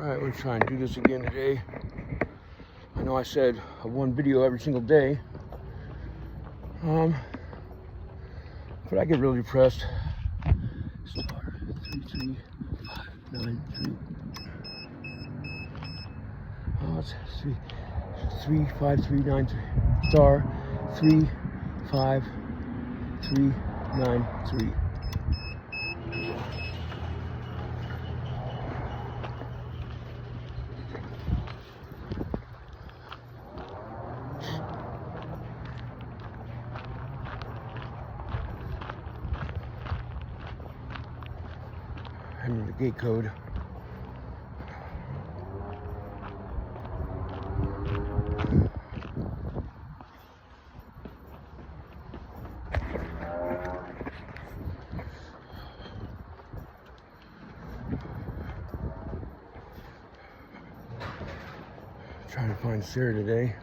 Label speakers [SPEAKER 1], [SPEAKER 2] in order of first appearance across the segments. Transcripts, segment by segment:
[SPEAKER 1] Alright, we're trying to do this again today. I know I said one video every single day. But I get really depressed. Star 33593. Oh, it's 35393. Star 35393. I need the gate code. Trying to find Sarah today,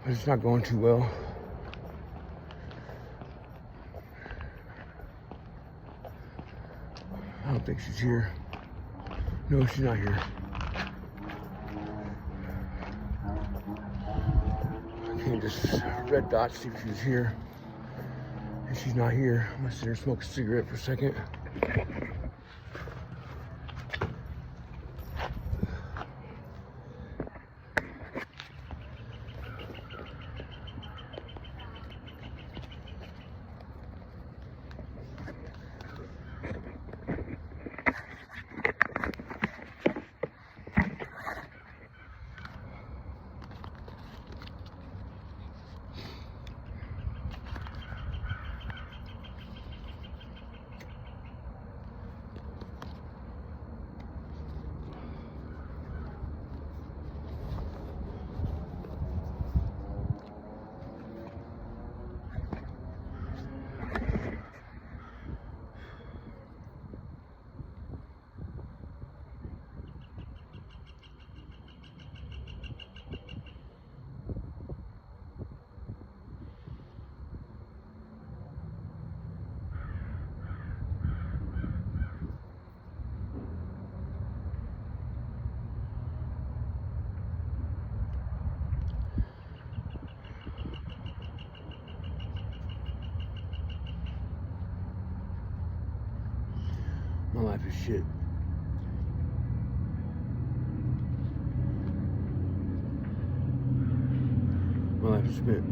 [SPEAKER 1] but it's not going too well. I don't think she's here. No, she's not here. I can't just red dot see if she's here. And she's not here. I'm gonna sit here and smoke a cigarette for a second. My life is shit. My life is spent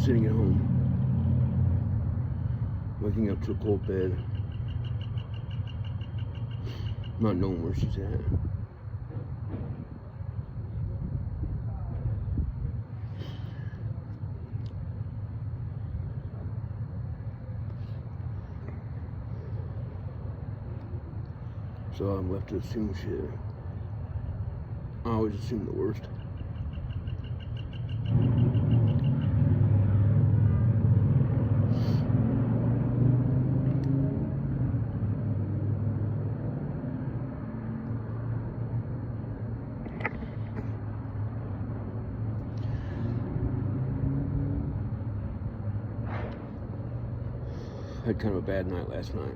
[SPEAKER 1] sitting at home, waking up to a cold bed, not knowing where she's at. So I'm left to assume shit. I always assume the worst. I had kind of a bad night last night.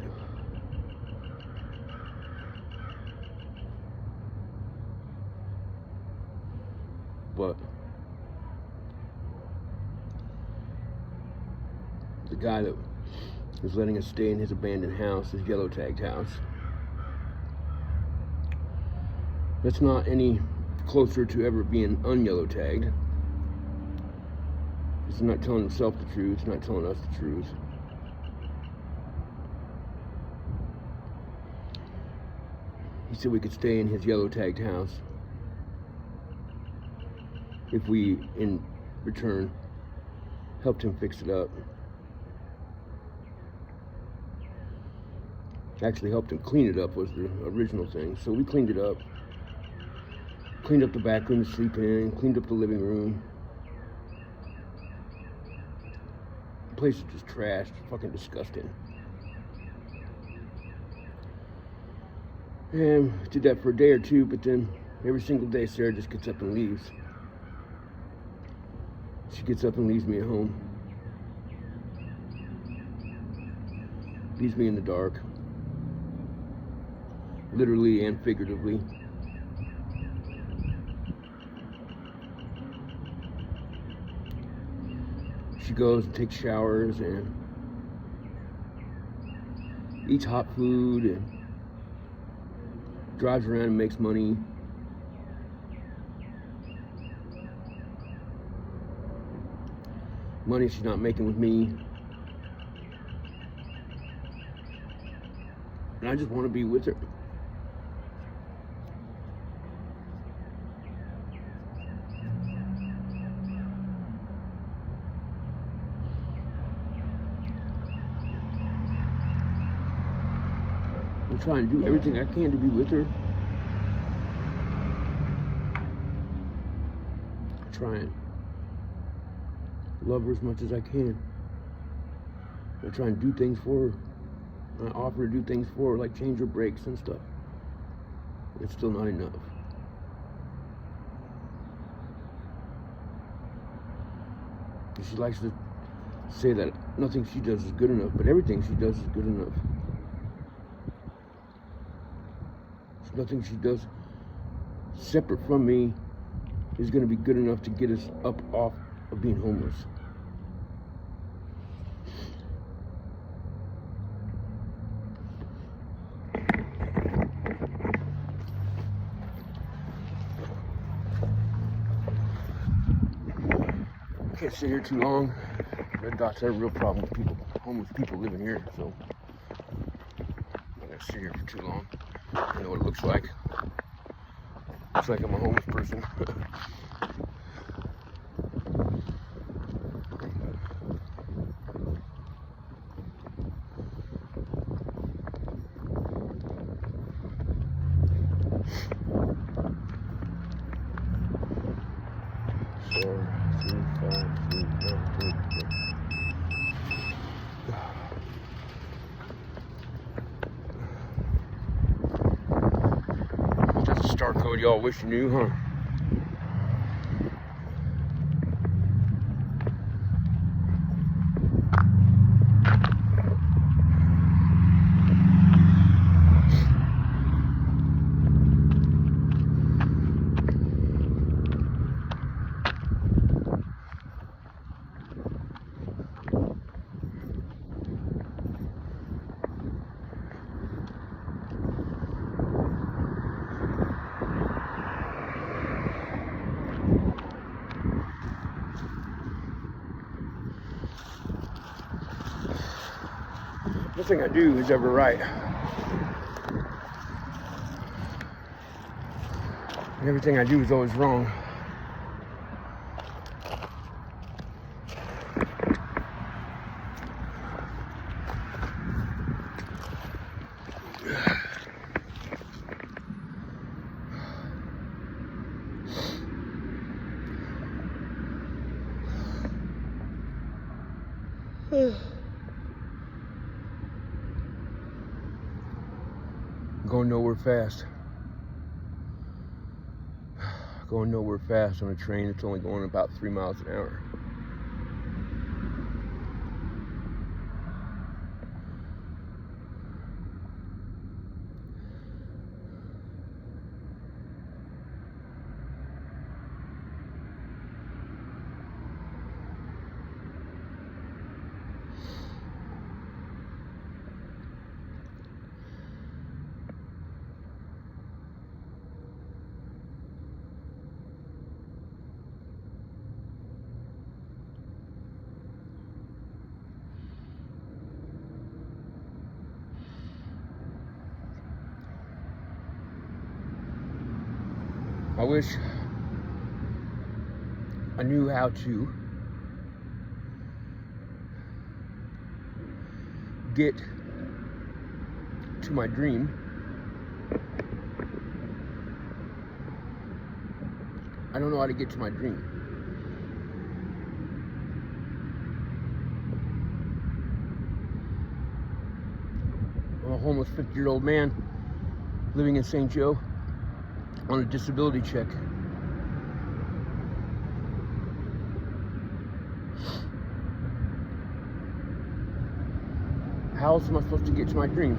[SPEAKER 1] But the guy that was letting us stay in his abandoned house, his yellow tagged house, that's not any closer to ever being un-yellow tagged. He's not telling himself the truth, he's not telling us the truth. He said we could stay in his yellow tagged house if we, in return, helped him fix it up. Actually helped him clean it up was the original thing. So we cleaned it up. Cleaned up the back room to sleep in, cleaned up the living room. The place is just trashed, fucking disgusting. And did that for a day or two, but then every single day Sarah just gets up and leaves. She gets up and leaves me at home. Leaves me in the dark. literally and figuratively. She goes and takes showers and eats hot food and drives around and makes money. Money she's not making with me. And I just want to be with her. I'm trying to do everything I can to be with her. I'm trying to love her as much as I can. I try and do things for her. I offer to do things for her, like change her brakes and stuff. It's still not enough. She likes to say that nothing she does is good enough, but everything she does is good enough. Nothing she does separate from me is going to be good enough to get us up off of being homeless. Can't sit here too long. Red dots are a real problem with people, homeless people living here, so I'm not gonna sit here for too long. I know what it looks like. Looks like I'm a homeless person. That's a star code y'all wish you knew, huh? Nothing I do is ever right. And everything I do is always wrong. Going nowhere fast. Going nowhere fast on a train that's only going about 3 miles an hour. I wish I knew how to get to my dream. I don't know how to get to my dream. I'm a homeless 50-year-old man living in St. Joe on a disability check. How else am I supposed to get to my dream?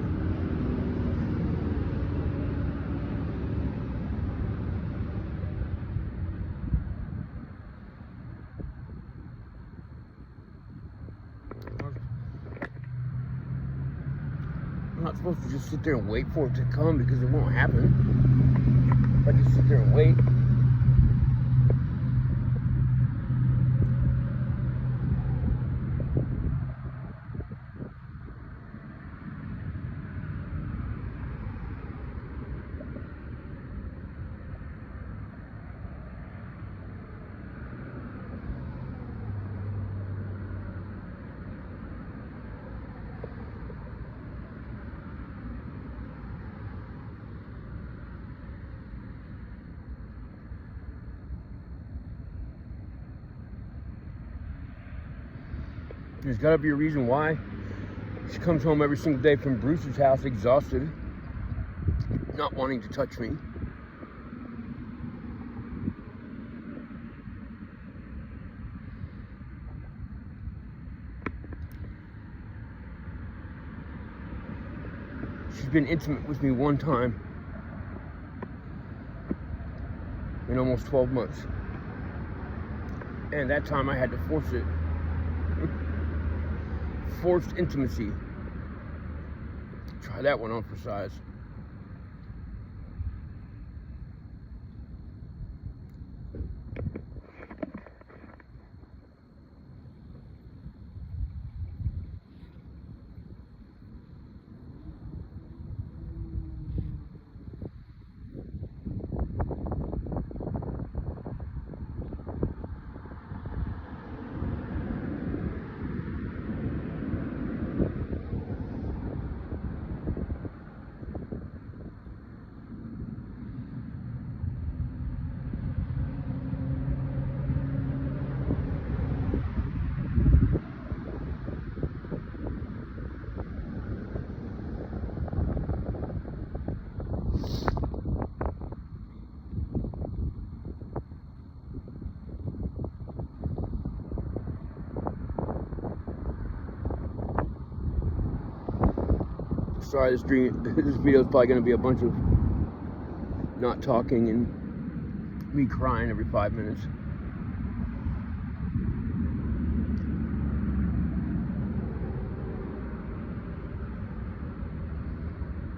[SPEAKER 1] not supposed to just sit there and wait for it to come, because it won't happen if I just sit there and wait. There's got to be a reason why she comes home every single day from Bruce's house exhausted, not wanting to touch me. She's been intimate with me one time in almost 12 months. And that time I had to force it. Forced intimacy. Try that one on for size. Sorry, this video is probably going to be a bunch of not talking and me crying every 5 minutes.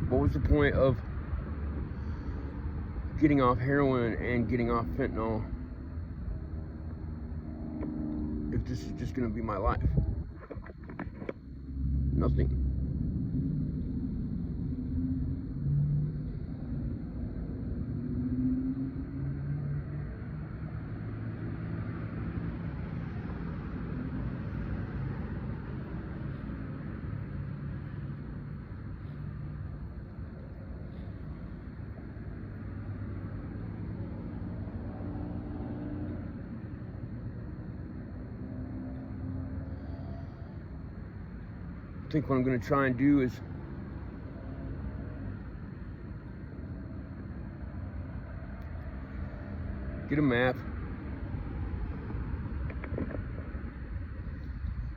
[SPEAKER 1] What was the point of getting off heroin and getting off fentanyl if this is just going to be my life? Nothing. I think what I'm going to try and do is get a map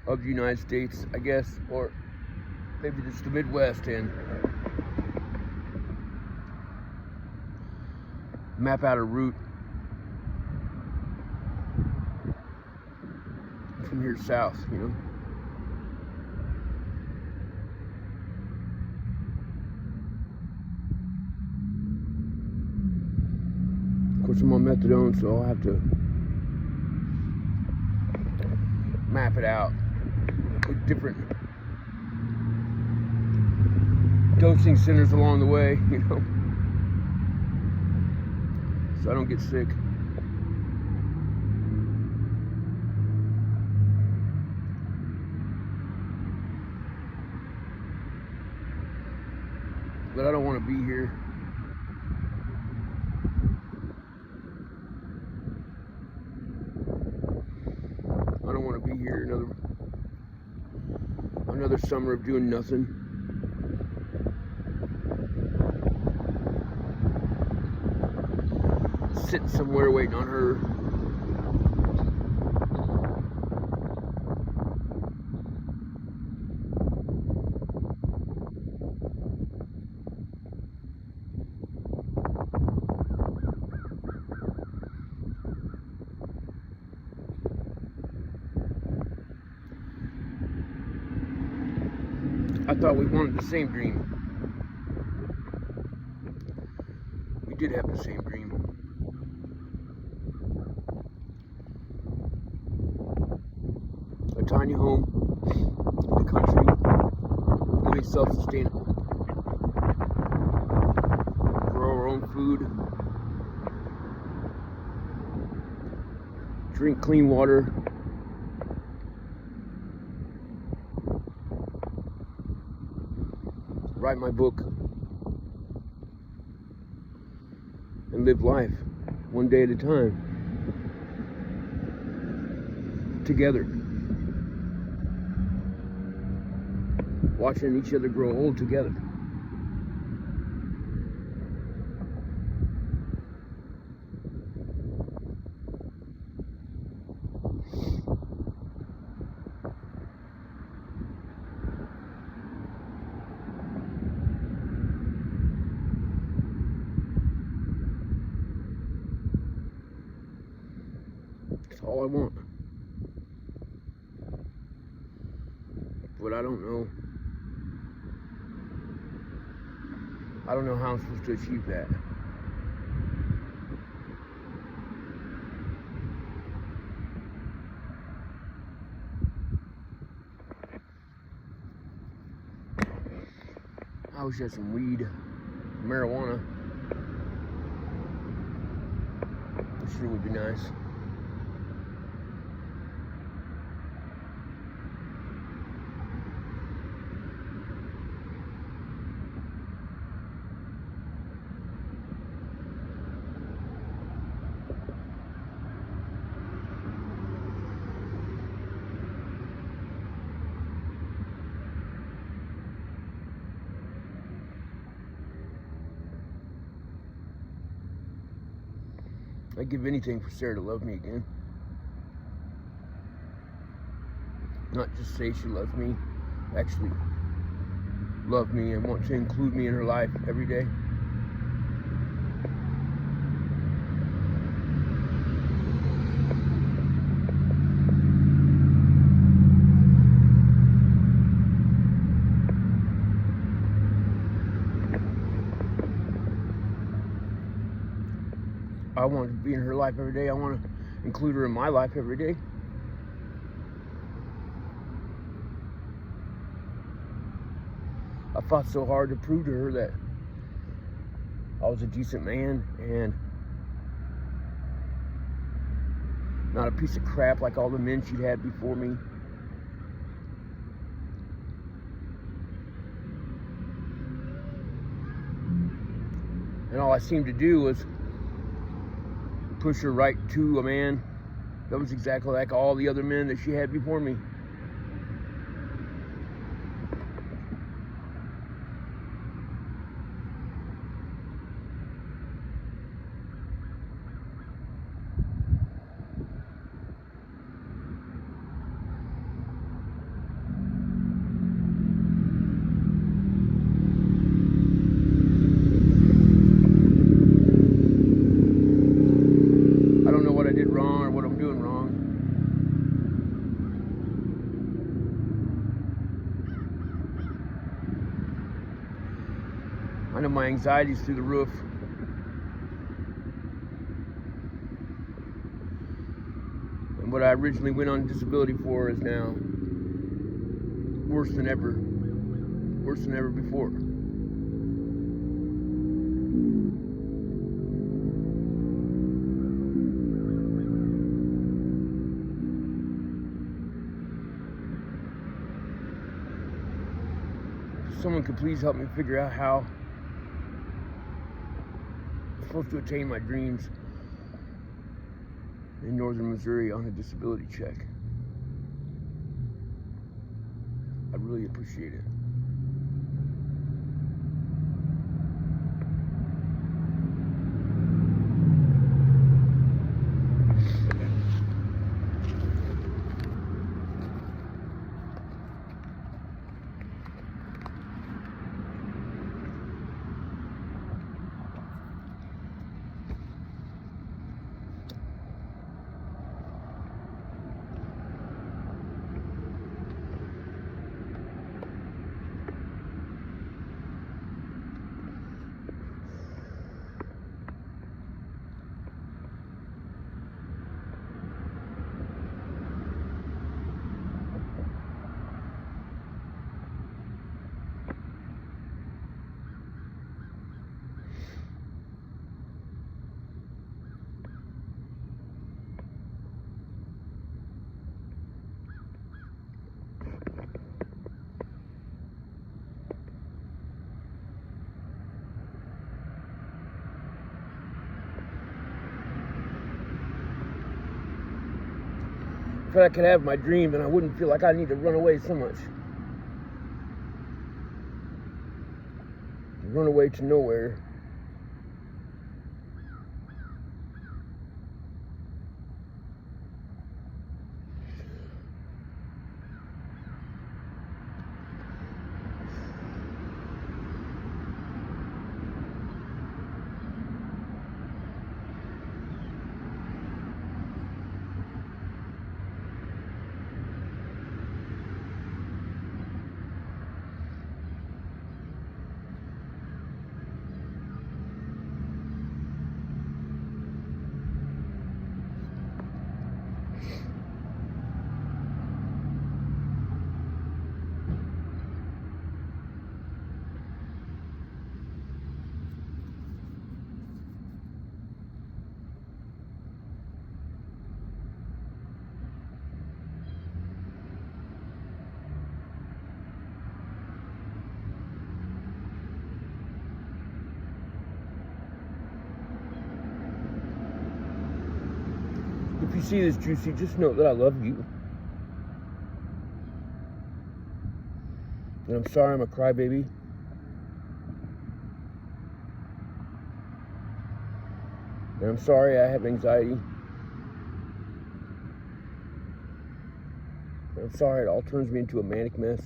[SPEAKER 1] of the United States, I guess, or maybe just the Midwest, and map out a route from here south, you know. Of course, I'm on methadone, so I'll have to map it out with different dosing centers along the way, you know, so I don't get sick. But I don't want to be here. I don't want to be here another summer of doing nothing. Sitting somewhere waiting on her. I thought we wanted the same dream. We did have the same dream. A tiny home in the country, really self-sustainable. Grow our own food. Drink clean water. Write my book. And live life one day at a time. Together. Watching each other grow old together. That's all I want. But I don't know. I don't know how I'm supposed to achieve that. I wish I had some weed, marijuana. It sure would be nice. I'd give anything for Sarah to love me again. Not just say she loves me, actually love me and want to include me in her life every day. I want to be in her life every day. I want to include her in my life every day. I fought so hard to prove to her that I was a decent man and not a piece of crap like all the men she'd had before me. And all I seemed to do was push her right to a man that was exactly like all the other men that she had before me. I don't know what I did wrong or what I'm doing wrong. I know my anxiety's through the roof. And what I originally went on disability for is now worse than ever. Worse than ever before. Someone could please help me figure out how I'm supposed to attain my dreams in northern Missouri on a disability check. I'd really appreciate it. If I could have my dream, then I wouldn't feel like I need to run away so much. Run away to nowhere. If you see this, Juicy, just know that I love you. And I'm sorry I'm a crybaby. And I'm sorry I have anxiety. And I'm sorry it all turns me into a manic mess.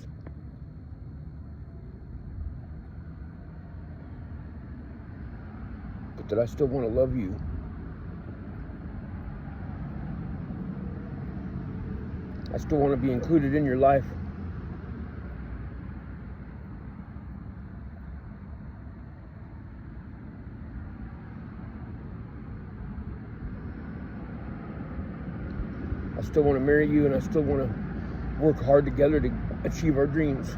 [SPEAKER 1] But that I still want to love you. I still want to be included in your life. I still want to marry you, and I still want to work hard together to achieve our dreams.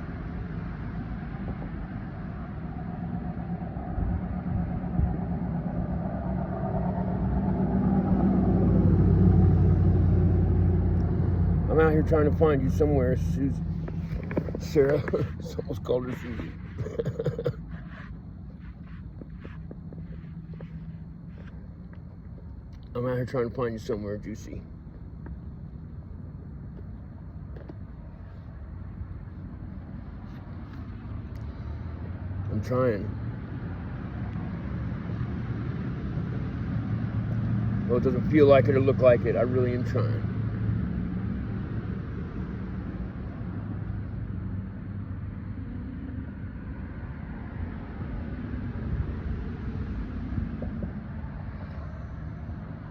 [SPEAKER 1] I'm out here trying to find you somewhere, Sarah. Someone's called her Susie. I'm out here trying to find you somewhere, Juicy. I'm trying. Well, it doesn't feel like it or look like it. I really am trying.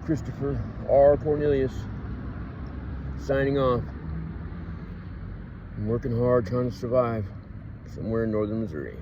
[SPEAKER 1] Christopher R. Cornelius, signing off. I'm working hard trying to survive somewhere in northern Missouri.